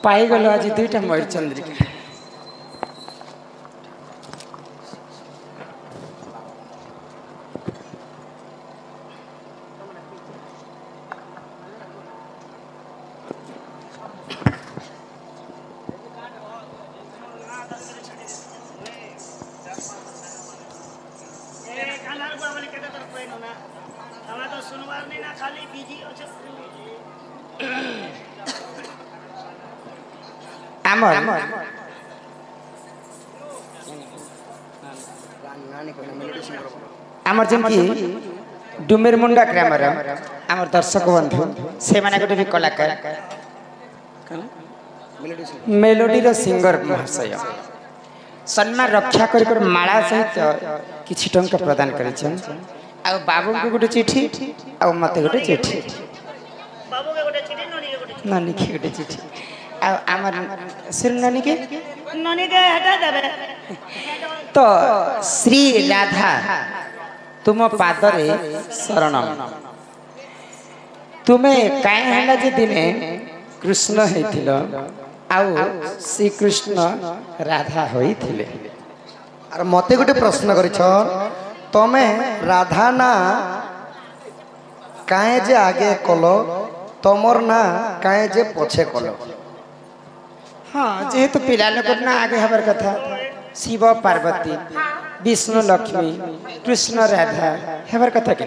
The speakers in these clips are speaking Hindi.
पाईगल आज दुईटा मयूर चंद्रिका आमर जमकी डुमेर मुंडा ग्रामर आमर दर्शक बंधु से माने गोटे भी कलाकार मेलोडी रो सिंगर महाशय सम्मान रक्षा कर माला सहित किछि टंका प्रदान करिछन आ बाबू को गोटे चिठी आ मते गोटे चिठी बाबू के गोटे चिठी ननी के गोटे चिठी आ आमर सिर ननी के हटा देबे तो श्री राधा तुम पादरे शरणम तुम्हें काहे हला जे दिने कृष्ण हेथिलो आउ श्री कृष्ण राधा होइथिले आर मते गोटे प्रश्न करिछ तमे राधा ना काहे जे आगे कलो तमर ना काहे जे पछे कलो हाँ जेहेतु पिला लोक ना आगे हबर कथा शिव पार्वती विष्णु लक्ष्मी कृष्ण राधा हेबार कथा कि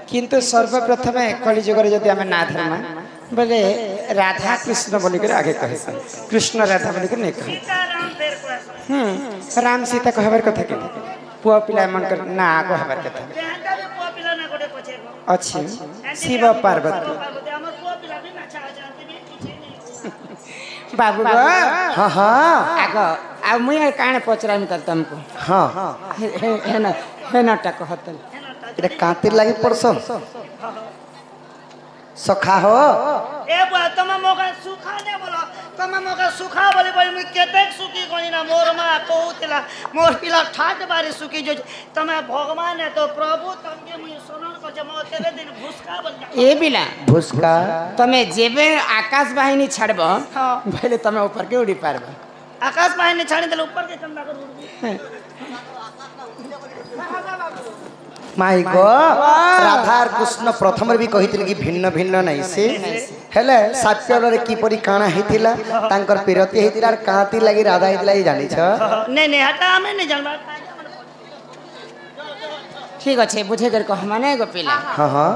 किंतु सर्वप्रथम कलिजुग जदि आम ना धर्मा बोले राधा कृष्ण बोलिक आगे कहे कृष्ण राधा बोलिक नहीं कहे राम सीता कहबार कथा कि पुआ पिला मन कर ना आगो हबार कथा अच्छी शिव पार्वती बाबू हाँ हाँ आगो आ मुई काने पचरामी त तुमको हाँ हे नाटक हतल इरे कातिर लागि पड़सो सखा हो ए बा तम मोका सुखा ने बोलो तम मोका सुखा बोली बोली मु केतेक सुखी कोनी ना मोर मा कहूतिला मोर पिला ठाट बारी सुखी जो तमे भगवान है तो प्रभु तमके मु शरण को जमा तेरे दिन भुसका बोल ए बिला भुसका तमे जेबे आकाश वाहिनी छाड़बो पहले तमे ऊपर के उड़ी पारबो आकाश वाहिनी छाड़ी देले ऊपर के चंदा कर उड़ माई गो राधा और कृष्ण प्रथम भी कहिथिले कि भिन्न भिन्न नहीं से हेले साप्यर रे की परी काना हेतिला तांकर पिरती हेतिला कांती लागि राधा हेतिला ई जानि छ नहीं नहीं हटा हमें नहीं जानबा ठीक अच्छे बुझे कर कह माने गो पिला हां हां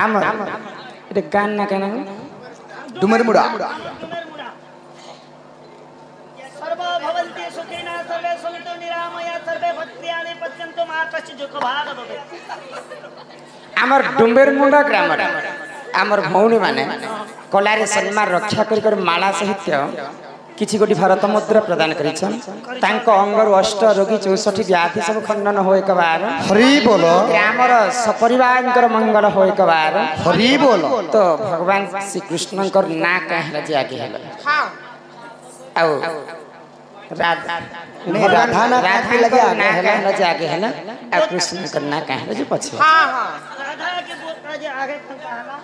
आमर इते गान ना कहना डुमर मुड़ा सर्व भवन्ति सुखिना सर्वे सन्तु निरामया सर्वे भक्त्यानि पश्यन्तु मा कश्चित् भाग भवे आमर डुम्बेर मुंडा ग्रामर आमर भौणी माने कलारे सम्मान रक्षा कर माला सहित किछि गोटी भारत मुद्रा प्रदान करिछन तांको अंगरु अष्ट रोगी 64 व्याधि सब खंडन हो एक बार हरि बोलो ग्रामर सपरिवारकर मंगल हो एक बार हरि बोलो तो भगवान श्री कृष्णकर ना कहला जे आगे हला हां आओ राधा नहीं राधा ना काहे लगे आगे हला जे आगे हला आ कृष्ण कर ना कहला जे पछे हां हां राधा के बोलता जे आगे कहला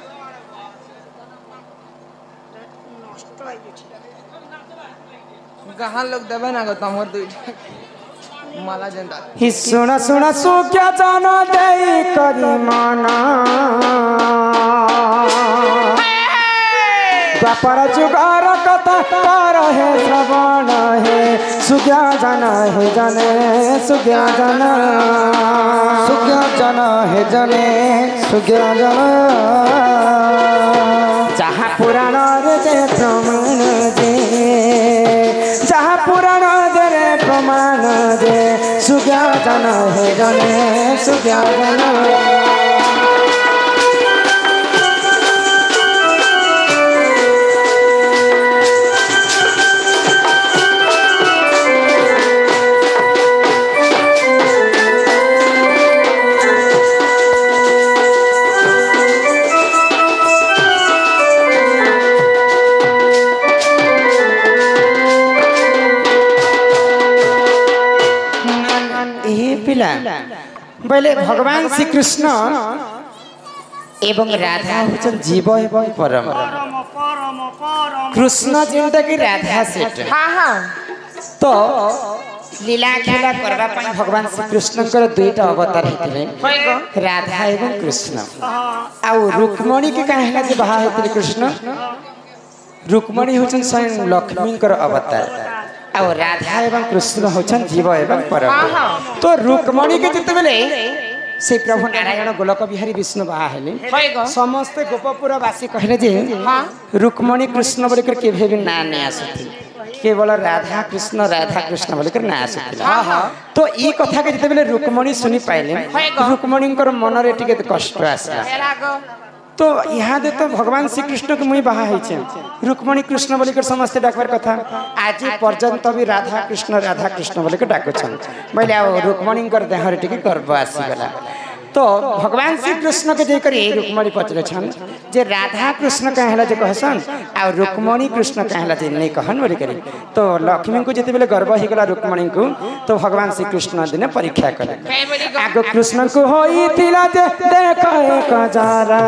नष्ट हो गई कहाँ लोग दबे ना गो तमर दुई माला जनता ही सुना सुना सो क्या जाना दे करी माना द्वापर जुगार कथा कर है श्रवण है सुज्ञा जाना है जने सुज्ञा जाना है जने सुज्ञा जाना जहाँ पुराण रे प्रमाण जे जहाँ पुराण दे प्रमाण जे सुज्ञा जाना है जने सुज्ञा जाना थिला बोले भगवान श्री कृष्ण एवं राधा होचन जीव एवं परम परम परम परम कृष्ण जेंटा कि राधा सेट हाँ हाँ तो लीला खेला करबा पई भगवान श्री कृष्णकर दुईटा अवतार हेतिले राधा एवं कृष्ण आउ रुक्मणी के काहेला जे बाहा हेतिले कृष्ण रुक्मणी होचन स्वयं लक्ष्मीकर अवतार आउ राधा एवं कृष्ण होचन जीव एवं परम तो रुक्मणी के जते बेले से प्रभु नारायण गोलक बिहारी विष्णु बाहा हेले समस्त गोपपुर वासी कहले जे रुक्मणी कृष्ण बोलकर केभे भी ना नै आसुथि केवल राधा कृष्ण बोलकर ना आसुथिला तो ई कथा के जते बेले रुक्मणी सुनी पाइले रुक्मणीकर मन रे टिके कष्ट आसला तो यहाँ दे तो भगवान श्री कृष्ण के मुई बाहा है रुक्मणी कृष्ण बोलिकर समस्त डाकबार कथा आज पर्यंत भी राधा कृष्ण बोलिकर डाकुछन बोले आ रुक्मणी देह रे टिके गर्व आसीगला तो भगवान श्री कृष्ण के जे करी रुक्मणी पचरे छन जे राधा कृष्ण कहला जे कहसन आ रुक्मणी कृष्ण कहला जे नहीं कहन बोली करी तो लक्ष्मी को जते बेले गर्व ही गला रुक्मणी को तो भगवान श्री कृष्ण दिन परीक्षा करे आगो कृष्ण को होई थिला जे देख एक जारा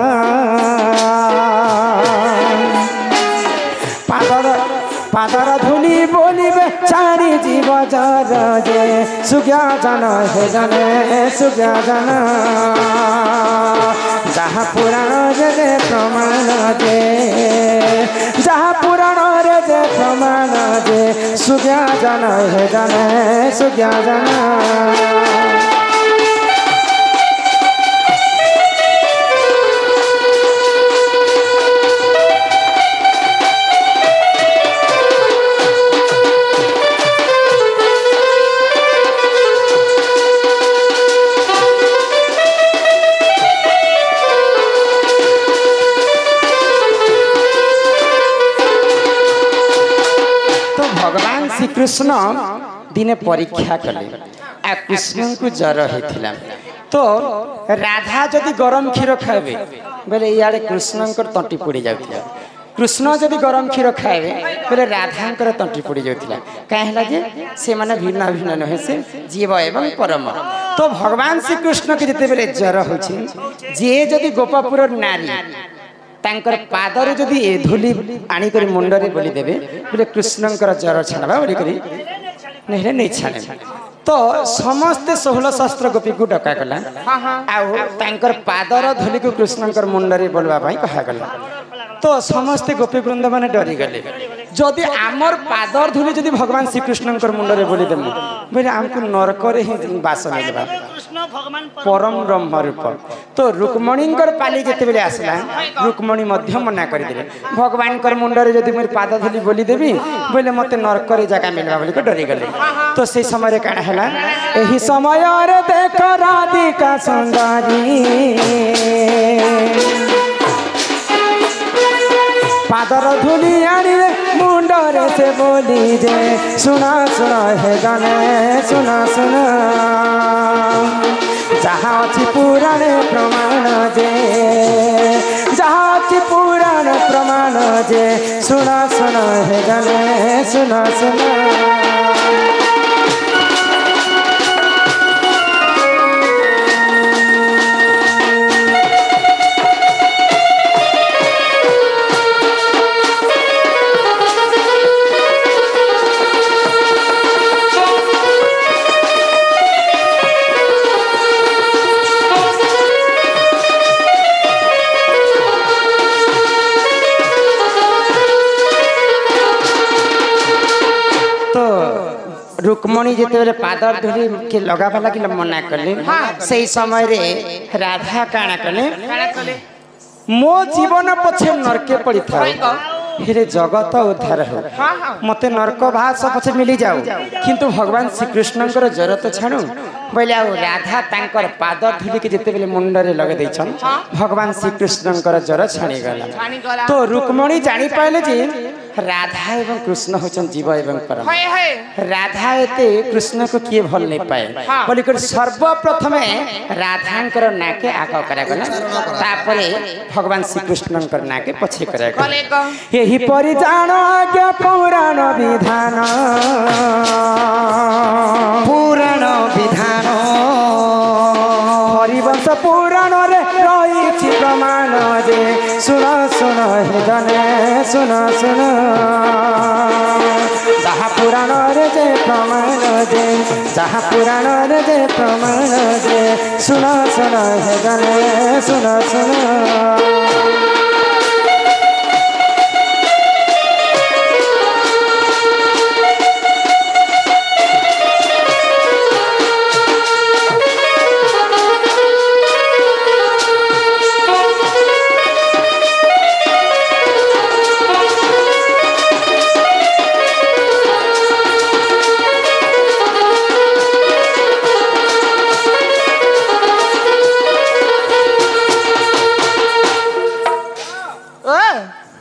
पादर धुनी बोलिबे चारी जीव जर जे सुज्ञा जन हे जने सुज्ञा जन जहाँ पुराण रे प्रमाण जे जहाँ पुराण रे प्रमाण जे सुज्ञा जन हे जने सुज्ञा जन श्री कृष्ण दिने परीक्षा कले आ कृष्ण को जर होता तो राधा जदि गरम क्षीर खाए बोले इे कृष्ण तंटी पड़ी जाता कृष्ण जदि गरम क्षीर खाए बोले राधा तंटी पड़ी जाता कहीं से माने भिन्न भिन्न नुहे से जीव एवं परम तो भगवान श्री कृष्ण के जिते बेले जर हो जदि गोपापुर नारी तांकर पादर जदि ए धूली आनी करी मुंडरे बोली देबे बोले कृष्णकर जर छाड़बा बोली करी नहीं छाड़े तो समस्त 16 शास्त्र गोपी को डका गला आउ तांकर पादर धूली को कृष्णकर मुंडरे बोलवा भाई कहा गला तो समस्त गोपी वृंद माने डरी गले जदि आमर पादर धूली जदि भगवान श्री कृष्णकर मुंडरे बोली देमु बोले हमको नरक रे ही वास मिलबा परम ब्रह्म रूप तो रुक्मणीकर पाली जते बेले आसला रुक्मणी मध्य मना कर दिले भगवान कर मुंडरे जदि मोर पाद धूली बोली देबी बोले मते नरक रे जगह मिलबा बोली को डरी गले तो से समय रे काना हला एही समय रे देख राधिका सुंदरी पादर धूली आनी मुंडरे से बोली जे सुना सुना हे गाने सुना सुना जहाँ अच्छी पुराण प्रमाण जे जहाँ अच्छी पुराण प्रमाण जे सुना सुना हे गाने सुना सुना रुक्मणी जिते बेले पादर धूली के लगावा लगे मना कले से समय रे राधा काना कले मो जीवन पछे नरके पड़ी था हेरे जगत उद्धार हो मते नरक भास पछे मिली जाऊ किंतु भगवान श्री कृष्णकर जर तो छाणु बोले आ राधा तांकर पादर धूली के जिते बेले मुंडरे लगे दैछन भगवान श्री कृष्णकर जर छाणी गला तो रुक्मणी जानी पाइले जे राधा एवं कृष्ण होचन जीव एवं परम राधा एते कृष्ण को किए भल नहीं पाए बोलिकर सर्वप्रथमे राधांकर नाके आग करा गला तापरे भगवान श्री कृष्णकर नाके पछे करा गला यही परि जान आज्ञा पुराण विधान হরিবংশ পুরাণ রে রয়েছে প্রমাণ যে শুন শুন হে জনে শুন শুন যাহা পুরাণ রে যে প্রমাণ যে যাহা পুরাণ রে যে প্রমাণ যে শুন শুন হে জনে শুন শুন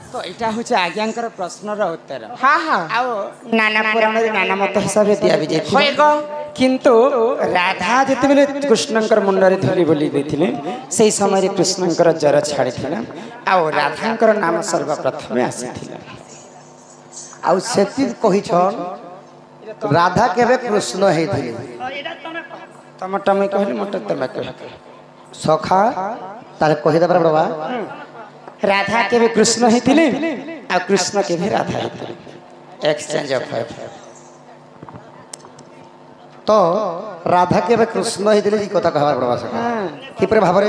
তো এটা হচ্ছে আজ্ঞাঙ্কর প্রশ্নর উত্তর হ্যাঁ হ্যাঁ আও নানা পুরাণরে নানা মত হিসাবে দিয়া বি যাই হয়ে গো কিন্তু রাধা যেতবেলে কৃষ্ণঙ্কর মুন্ডরে ধরি বলি ଦେଇଥିଲେ সেই সময় কৃষ্ণঙ্কর জ্বর ছাড়িଥିଲା আও রাধাঙ্কর নাম সর্বপ্রথমে আসিଥିଲା ଆଉ ସେତି କହିଛନ୍ ରାଧା କେବେ କୃଷ୍ଣ ହେଇଥିଲେ ଏଇଟା ତମେ କହ। ତମଟା ମୁଇଁ କହିଲି ମୋଟା ତମେ କହିଲ ସଖା ତାହେଲେ କହିଦେବାର ବାବା রাধা কেবে কৃষ্ণ হইଥିଲେ আর কৃষ্ণ কেবে রাধা হইଥିଲେ এক্সচেঞ্জ অফ ତ ରାଧା କେବେ କୃଷ୍ଣ ହେଇଥିଲେ ଏ କଥା କହିବାର ବାବା ସଖା କିପରି ଭାବରେ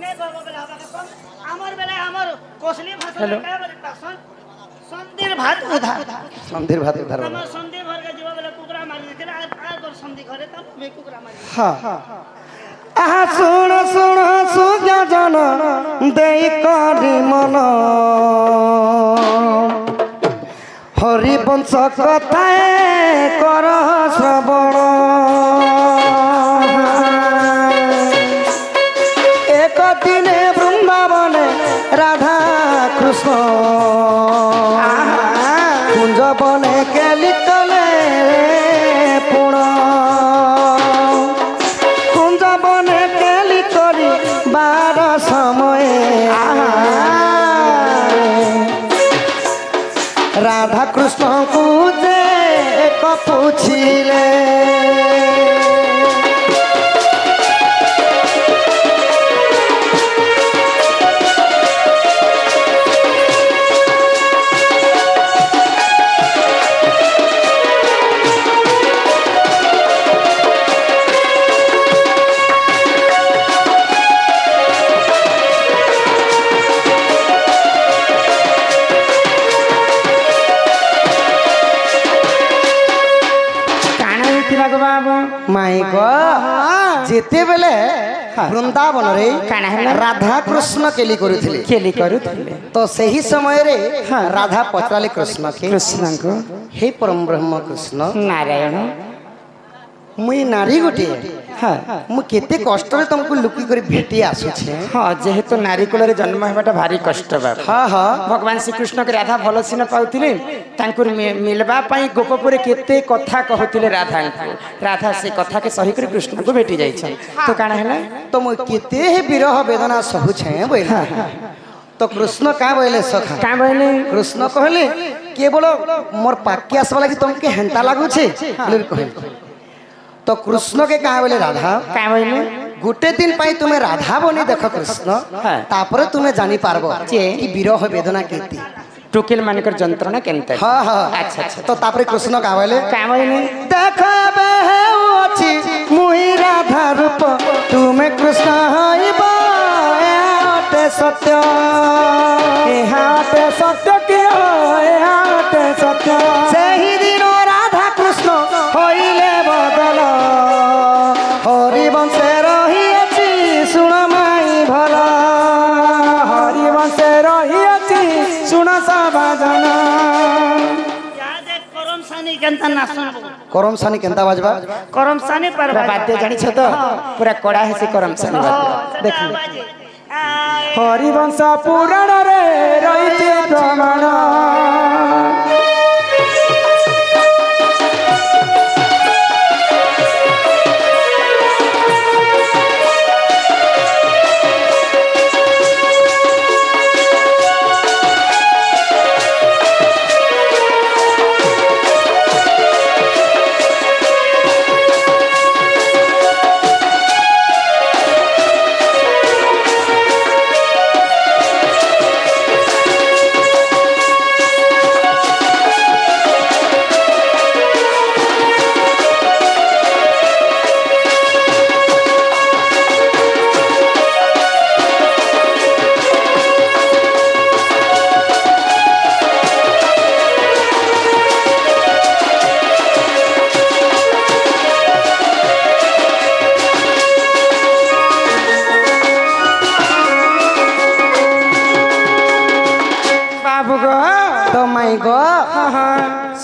ନେ ବାବା ବେলা ହବା କେ କম। ଆମର ବେলা ଆମର କୋସଲି ଭାଷା କା বলি পাছন সন্ধির ভাত উধা ସନ୍ଧିର ଭାତ ଉଦ୍ଧାର আমার সন্ধি ঘর কে ଯିବା বেলা কুকুরা মারি দিছিল আর তোর সন্ধি ঘরে তো বে কুকুরা মারি আহা শুণ শুণ সুজন দেই করি মন হরিবংশ কথায় কর শ্রবণ এক দিনে বৃন্দাবনে রাধা কৃষ্ণ কুঞ্জ বনে কেলি তলে পুণ কুঞ্জ বনে কেলি করি বার সময়ে রাধা কৃষ্ণଙ୍କୁ যে পুছিলে মাই গো যেতেবেলে বৃন্দাবନରେ କାଣା ହେଲା? ରାଧା କୃଷ୍ଣ କେଲି କରୁଥିଲେ খেলি করুଥିଲେ ତ ସେହି ସମୟରେ ରାଧା ପଚାରିଲେ କୃଷ୍ଣକେ কৃষ্ণଙ୍କୁ ହେ ପରମ ବ୍ରହ୍ମ କୃଷ୍ଣ ନାରାୟଣ ମୁଇଁ ନାରୀ ଗୋଟିଏ হ্যাঁ ମୁଁ କେତେ କଷ୍ଟରେ ତମକୁ ଲୁକି କରି ଭେଟି ଆସୁଛେ হ্যাঁ যেহেতু নারী কুলরে জন্ম হওয়াটা ভারি কষ্ট বাবা ହଁ ହଁ ভগবান শ্রীকৃষ্ণকে রাধা ভাল সিন পাউଥିଲେ তাঙ্কুর মিলবা পাই গোপপুরে কেতে কথা কহুଥିଲେ রাধাଙ୍କୁ রাধা সে কথাকে সহি করে কৃষ্ণଙ୍କୁ ভেটি যাইছেন তো কাଣା ହେଲା ତ ମୁଁ କେତେ ହିଁ ବିରହ ବେଦନା ସହୁଛେ ବୋଇଲେ ତ କୃଷ୍ଣ କାଁ ବୋଇଲେ ସଖା କାଁ ବୋଇଲେ କୃଷ୍ଣ କହିଲେ କେବଳ ମୋର ପାଖକେ ଆସିବା ଲାଗି ତମକେ ହେନ୍ତା ଲାଗୁଛେ ବୋଲି କହିଲେ ତ କୃଷ୍ଣକେ କାଁ ବୋଇଲେ ରାଧା କାଁ ବୋଇଲେ গোটে দিন পাই তুমি রাধা বনি দেখো কৃষ্ণ হ্যাঁ। তারপরে তুমি জানি পারবো যে কি বিরহ বেদনা কেতি টুকিল মানকর যন্ত্রণা কেনতে হ্যাঁ হ্যাঁ আচ্ছা আচ্ছা তো তারপরে কৃষ্ণ কা বলে কাঁ ବୋଇଲେ দেখাবে হেউছি মুই রাধা রূপ তুমি কৃষ্ণ হইব এতে সত্য ইহাতে সত্য কি ইহাতে সত্য সেই দিন রাধা কৃষ্ণ হইলে বদল হরিবংশে রহিয়াছি শুণ মাই ভাল হরিবংশে রহিয়াছি শুণ সবাজন याद करम सानी केनता नासन করম সানি কেনতা বাজবা करम सानी पर বাদ্য জানিছ তো পুরা কড়া হেসি করম সানি বাদ্য দেখি হরিবংশ পুরাণরে রয়েছে প্রমাণ तो माई गो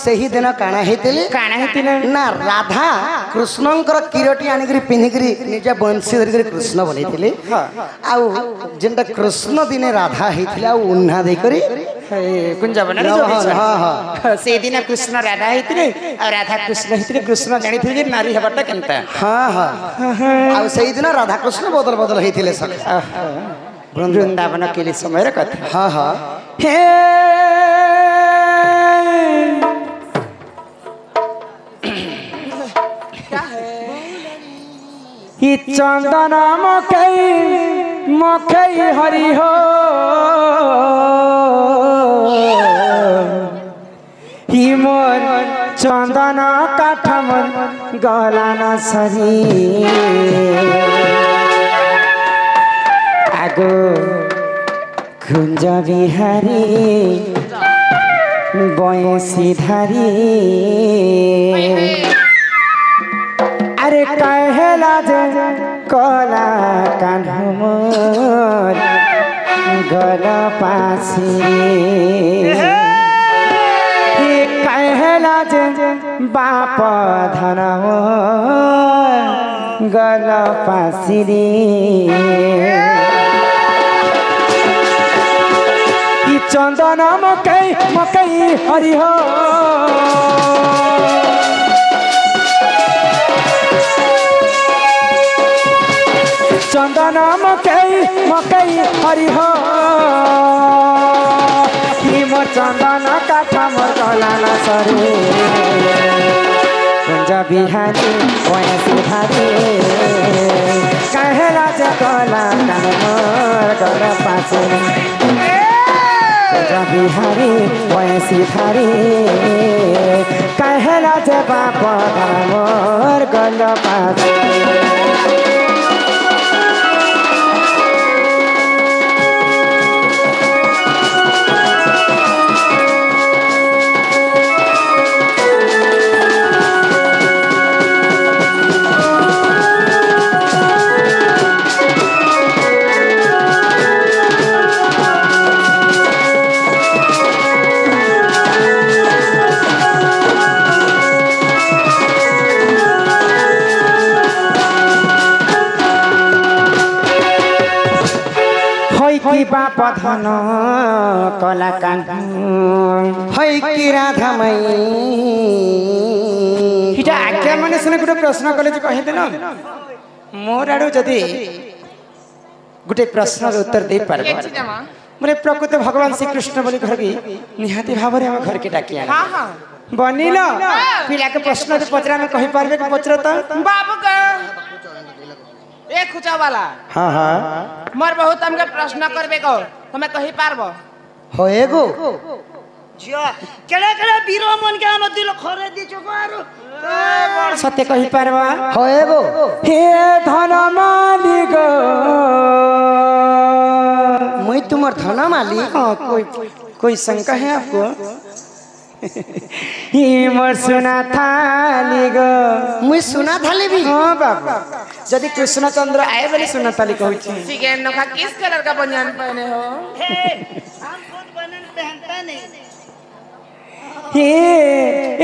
सही दिन काना हेतिले काना हेतिले ना राधा कृष्णंकर किरटी आनिकरी पिन्हिकरी निजा बंशी धरिकरी कृष्ण बनैतिले आउ जेंटा कृष्ण दिने राधा हेतिले आउ उन्हा देकरी कुंजवन से दिन कृष्ण राधा हेतिले आ राधा कृष्ण हेतिले कृष्ण जानिथिले जे नारी हेबाटा केनता हाँ हाँ आउ सही दिन राधा कृष्ण बदल बदल हेतिले सब वृंदावन के लिए समय कथा हाँ हाँ हे चंदन मकई मकई हरि हो ही मोर चंदन काठमन गला न सरी आगो कुंज बिहारी बयसी धारी अरे कहेला जे कला कान्हु मोर गल पासी कहेला जे बाप धन गल पासी चंदन मकई मकई हरि हो चंदन मकई मकई हरि हो हिम चंदन काठा मोर गला न सरे कुंज बिहारी बयसी धारी कहेला जे गला कान मोर गल पासे कुंज बिहारी बयसी धारी कहेला जे बाप मोर गल पासे की बाप धन कला हई की राधा मई इटा आज्ञा माने सुने गोटे प्रश्न कले कहि देन मोर आडू जदि गोटे प्रश्न उत्तर दे पारबो मोरे प्रकृत भगवान श्री कृष्ण बोली घर की निहाती भाव रे हम घर के डाकी आना हां हां बनिलो पिला के प्रश्न तो पचरा में कहि पारबे कि पचरा त बाबू का एक खुचा वाला हाँ हाँ मोर बहुत हमके प्रश्न करबे को हमें कहि पारबो हो एगो जिया केड़ा केड़ा बीरो मन के हम दिल खरे दी चोकार सत्य कहि पारबा हो एगो हे धन मालिक मैं तुम्हार धन मालिक हां कोई शंका है आपको ही मोर सुना थाली गो मैं सुना थाली भी हां बाबा यदि कृष्ण चंद्र आए बोले सुना थाली कहू छी ठीक है नोखा किस कलर का बनियान पहने हो हम खुद बनन पहनता नहीं हे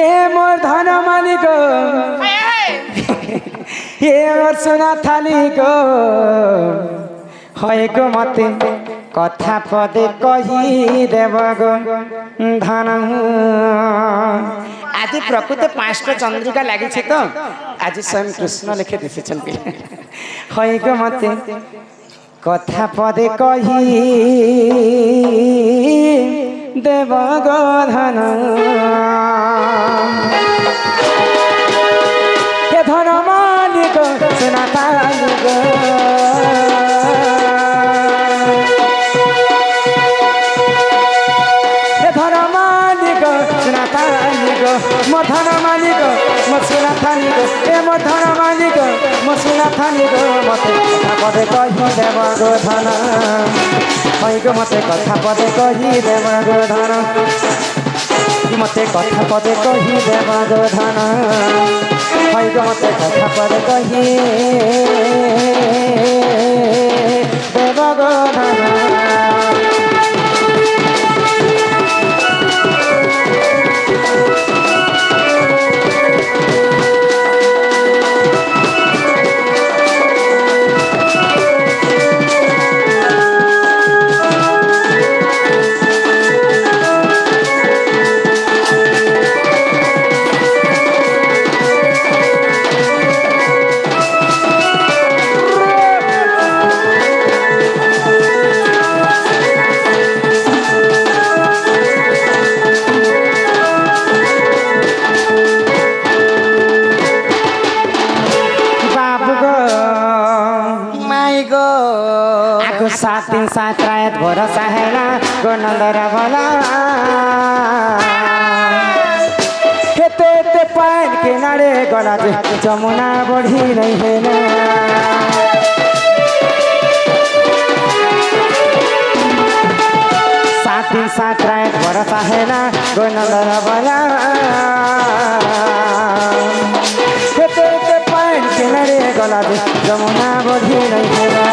ए मोर धन मालिक हे मोर सुना थाली गो হয় গো মতে কথা পদে কহি দেব গো ধন আজি প্রকৃত 5টা চন্দ্রিকা লাগিছে তো আজি স্বয়ং কৃষ্ণ লিখে দিছেছেন হয় গো মতে কথা পদে কহি দেব গো ধন হে ধন মালিক সোনা মালিক मधन मालिक मसुना थानी गो ए मधन मालिक मसुना थानी गो मते कथा पदे कहि देव गो धन हई गो मते कथा पदे कहि देव गो धन मते कथा पदे कहि देव गो धन हई गो मते कथा पदे कहि देव गो धन सात दिन सात रात भरोसा है ना गो नंदर बोला हेते हेते पान के नारे गला जे जमुना बढ़ी नहीं है ना सात दिन सात रात भरोसा है ना गो नंदर बोला हेते हेते पान के नारे गला जे जमुना बढ़ी नहीं है ना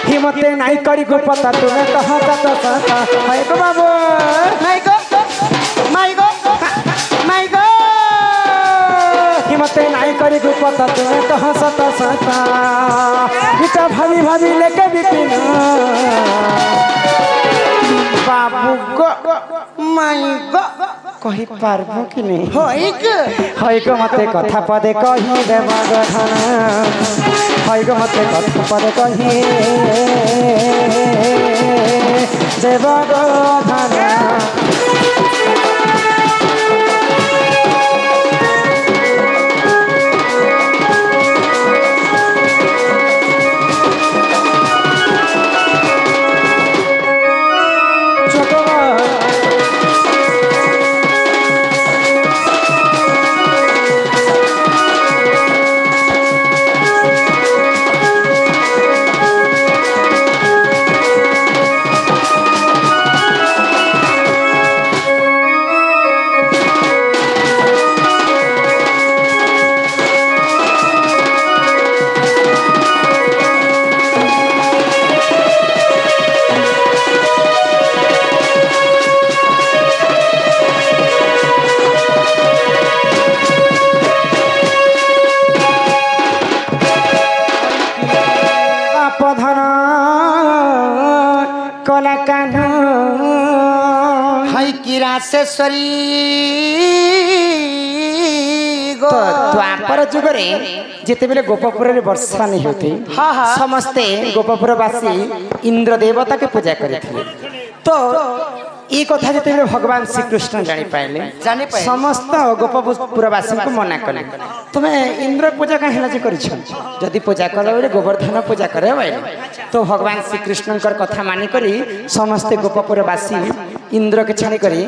हिम्मते नहीं करी गो पता तुम्हें कहा था तो सता हाय गो बाबू माई गो माई गो माई गो हिम्मते नहीं करी गो पता तुम्हें कहा सता सता बेटा भाभी भाभी लेके बिपिन बाबू गो माई गो कही पारबो कि नहीं होई गो मते कथा पदे कही देव गधन हई गो मते कथा पदे कही देव गधन राशेश्वरी गो द्वापर जुगरे जिते बेले गोपपुर रे वर्षा नहीं होती समस्ते गोपपुरवासी इंद्र देवता के पूजा करथिले तो ये कथा जिते बेले भगवान श्री कृष्ण जानि पाइले समस्त गोपपुरवासी को मना कले तुमे इंद्र पूजा का हेला जे करिछ जदि पूजा कले बेले गोवर्धन पूजा करे बाइले तो भगवान श्री कृष्ण कथा मानि करी समस्त गोपपुरवासी इंद्र के छाणी करी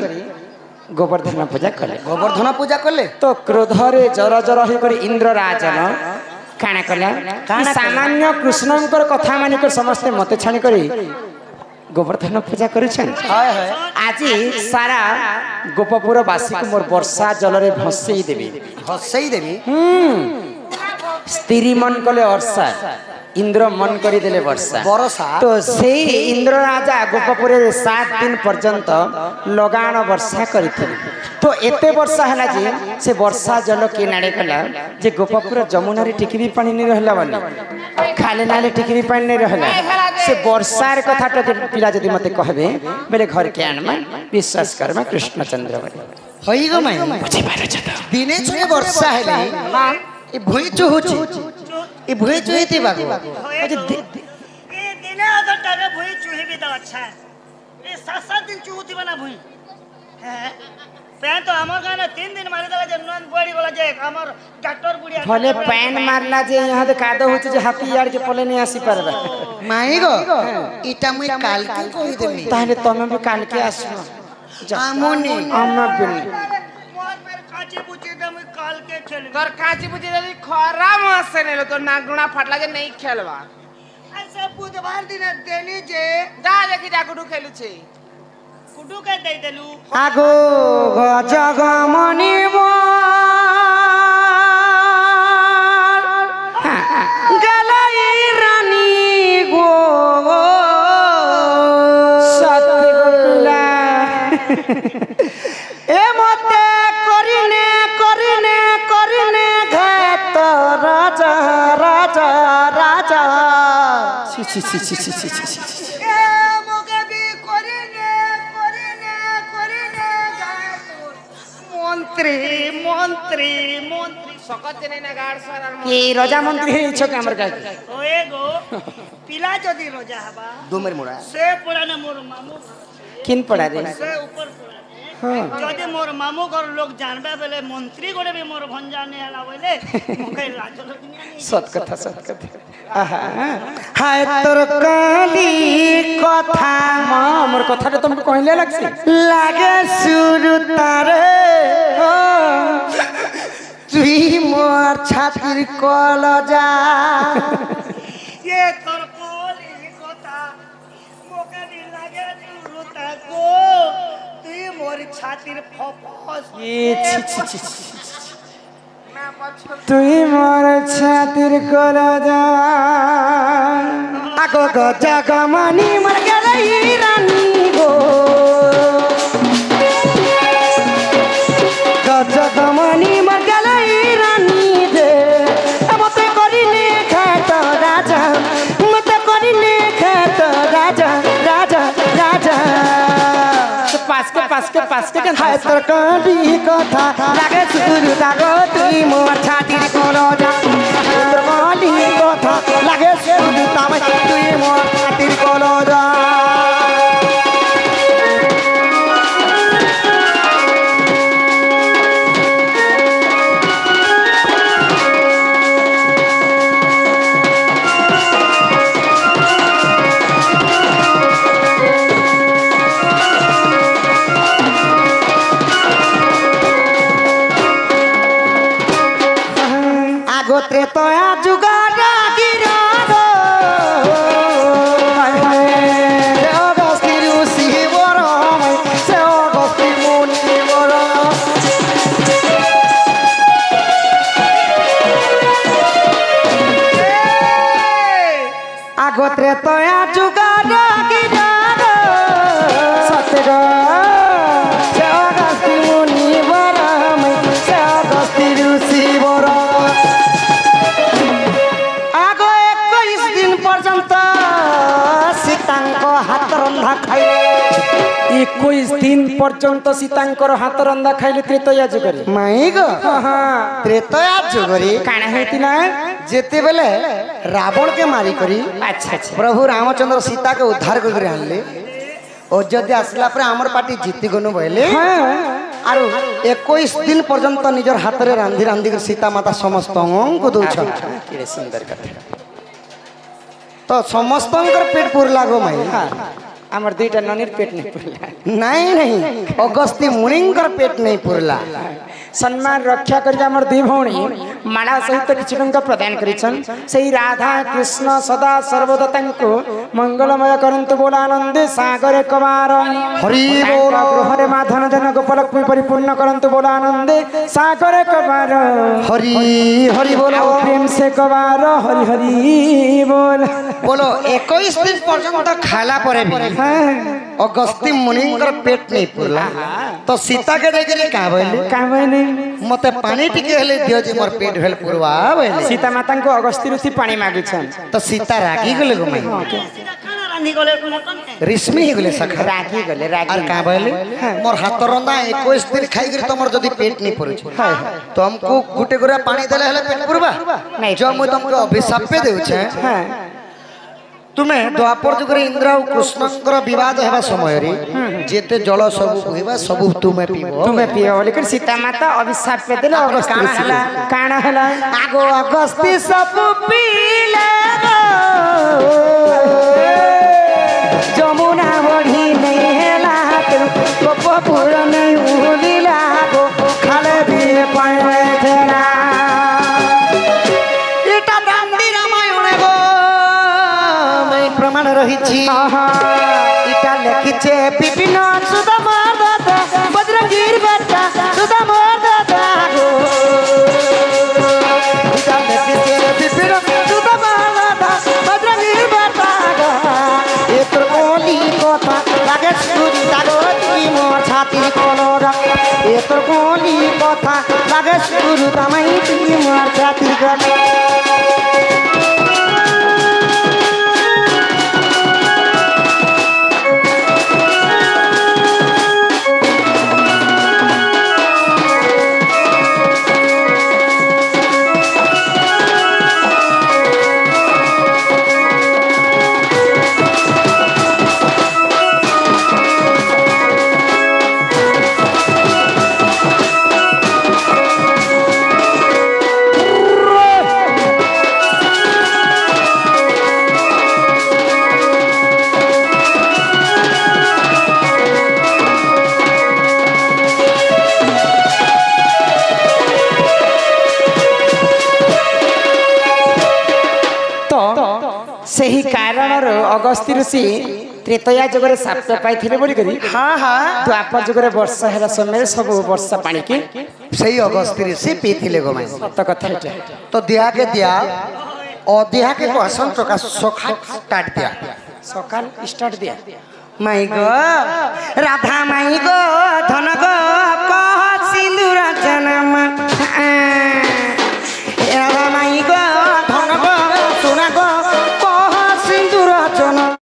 गोवर्धन पूजा कले तो क्रोध रे जर जर हो कर इंद्र राजन काना कला सामान्य कृष्णंकर कथा मानि कर समस्त मते छाणी करी गोवर्धन पूजा करिछन आज सारा गोपपुरवासी को मोर वर्षा जल रे भसई देबी स्त्री मन कले वर्षा इंद्र मन करी देले वर्षा तो से इंद्र राजा गोपपुर 7 दिन पर्यंत लगान वर्षा करथिले तो एते वर्षा हला जे से वर्षा जल के नाडे कला जे गोपपुर जमुना रे टिकी भी पानी नहीं रहला बनी खाले नाले टिकी भी पानी नहीं रहला से वर्षार कथा तो पिला जदी मते कहबे बेले घर के आनमा विश्वास करमा कृष्णचंद्र बनी होई गो माई बुझी पारो छ त दिने छे वर्षा हेले ए भुई चुहुची ए भुई चुहिती बागो ये दिने अगर टाके भुई चुही भी तो अच्छा है ये 7 दिन चुहती बना भुई है पैन तो हमर गाना 3 दिन मारे दला जे नन बड़ी वाला जे हमर डॉक्टर बुढ़िया भले पैन मारला जे यहाँ दे कादो होचे जे हाथी यार के पले नहीं आसी परबा माई गो इटा मुई काल के कहि देबी ताले तमे भी काल के आसबो आमोनी आमा बिनी मोर मेरे काची बुची दे मुई काल के खेल तोर काची बुझी दे खराब से नेलो तो नागुणा फाटला जे नहीं खेलवा ऐसे बुधवार दिन देली जे जा देखि जा गुडू खेलु छे कुडू के दे देलू आगो जगमणि गलाई रानी गो सत्य गोला ए मते करिने करिने करिने घात राजा राजा राजा छि छि छि छि छि छि छि ए मोके भी करिने करिने करिने गाय मंत्री मंत्री मंत्री सकत ने ना गाड़ सर के राजा मंत्री हे छ के हमर का ओए गो पिला जदी रोजा हबा दो मेर मुड़ा से पुराने मोर मामू किन पड़ा रे से ऊपर पुराने যদি মোর মামু ঘর লোক জানবে বেলে মন্ত্রী করে भी মোর ভঞ্জা নে হলা বলে মুখে লাজ লজ্জা সত কথা সত কথা আহা হায় তোর কালি কথা মা আমার কথাটা তোমাকে কইলে লাগছে লাগে শুরু তারে তুই মোর ছাতির কলজা ये তোর কলি কথা মুখে নি লাগে জুরুতা গো তুই মোর ছাতির ফফস এ ছি ছি ছি ছি। তুই মোর ছাতির কলজা আগো গো জগমনি মর গেলাই রানী গো জগমনি মর গেলাই রানী দে মতে করিলে খাত রাজা মতে করিলে খাত রাজা রাজা রাজা পাঁচকে কেন হায় তোর কাঁদি কথা লাগে শুরু দাগো তুই মোর ছাতির কলজা তোর কাঁদি কথা লাগে শুরু তামাই তুই মোর ছাতির কলজা আগোত্রে তয়া যুগাটা গিরাগ সে অগস্তির শিবর সে অগস্তির মুনিবর আগোত্রে তয়া যুগাটা গিরাগ সত্যগ সে অগস্তির মুনিবর সে অগস্তির শিবর আগে 21 দিন পর্যন্ত সীতাঙ্ক হাত রন্ধা খাইলে 21 দিন পর্যন্ত সীতাঙ্কর হাত রন্ধা খাইলে ত্রেতয়া যুগরে মাই গো ত্রেতয়া যুগরে কাଣା হইতিলা যেতেবেলে রাবণকে মারি করি আচ্ছা আচ্ছা প্রভু রামচন্দ্র সীতাকে উদ্ধার করে আনলে অযোধ্যা আসলা পরে আমার পার্টি জিতি গনু বলে আর 21 দিন পর্যন্ত নিজের হাতের রান্ধি রান্ধি করে সীতা মাতা সমস্ত অঙ্গ দৌছন কেড়ে সুন্দর কথা তো সমস্তঙ্কর পেট পুরলা গো মাই আমার দুইটা ননির পেট নেই পুরলা নাই নাই অগস্তি মুনিঙ্কর পেট নেই পুরলা সম্মান রক্ষা করি আমার দুই ভৌণী মালা সহিত কিছু টঙ্কা প্রদান করেছেন সেই রাধা কৃষ্ণ সদা সর্বদা তাঙ্কু মঙ্গলময় করন্তু বোলানন্দে সাগরে কবার হরি বল গৃহরে মাধন জন গোপলক্ষ্মী পরিপূর্ণ করন্তু বোলানন্দে সাগরে কবার হরি হরি বল প্রেম সে কবার হরি হরি বল বলো 21 দিন পর্যন্ত খালা পরে भी অগস্তি মুনিঙ্কর পেট নেই পুরলা তো সীতাকে দেখে কা বলে কামনে মতে পানি টিকে হেলে দিও যে মোর পেট ভেল পুরवा বলে সীতা মাতাଙ୍କୁ অগস্তি ঋষি পানি মাগিছেন তো সীতা রাগি গলে গো মাই सीधा खाना रांधी गले कोन तने রিশ্মি গলে সখা রাগি গলে রাগি আর কা বলে মোর হাত রন্ধা 21 দিন খাই গরি তোমার যদি পেট নেই পড়ছে तुमको गुटे गुरा पानी देले हेले पेट पुरवा नहीं जो मु तुमको अभिशाप पे देउछे হ্যাঁ तुमे द्वापर जुगरे इंद्र और कृष्णंकर विवाद हेबा समय रे जेते जल सब होइबा सब तुमे पीबो তুমি পিও लेकिन सीता माता अभिशाप पे देले अगस्ती काना ऋषि हला? काना हला आगो अगस्ती सब पीले गो যমুনা বড়ি নেই হেলা গোপপুর নেই উলিলা গো খালে দিয়ে পায়ে থেলা এটা গান্ধী রামায়ণে গো मैं प्रमाण रहिछि এটা লেখিছে विपिन सुदामा दादा बजरंगीर बेटा सुदामा दादा गो এটা লেখিছে विपिन सुदामा दादा बजरंगीर बेटा गो এ তোর বলি কথা লাগে শুনি তাগো তুই মোর ছাতির কলরা এ তোর বলি কথা লাগে শুরু তামাই তুই মোর ছাতির কলরা अगस्त्य ऋषि त्रेतया जगरे साप्य पाइथिले बोली करी हाँ हाँ द्वापर जगरे वर्षा हेरा समय सब वर्षा पानी की सही अगस्त्य ऋषि पीथिले गो माई सत कथा एटा तो दिया के दिया और दिया के को हसन प्रकाश सखा स्टार्ट दिया सकाल स्टार्ट दिया माई गो राधा माई गो धन गो कह सिंदूर जनम